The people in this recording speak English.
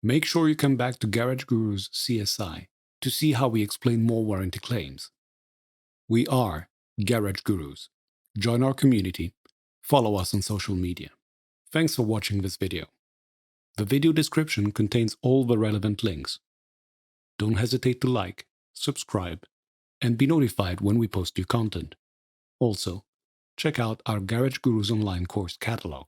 Make sure you come back to Garage Guru's CSI to see how we explain more warranty claims. We are Garage Gurus. Join our community. Follow us on social media. Thanks for watching this video. The video description contains all the relevant links. Don't hesitate to like, subscribe, and be notified when we post new content. Also, check out our Garage Gurus online course catalog.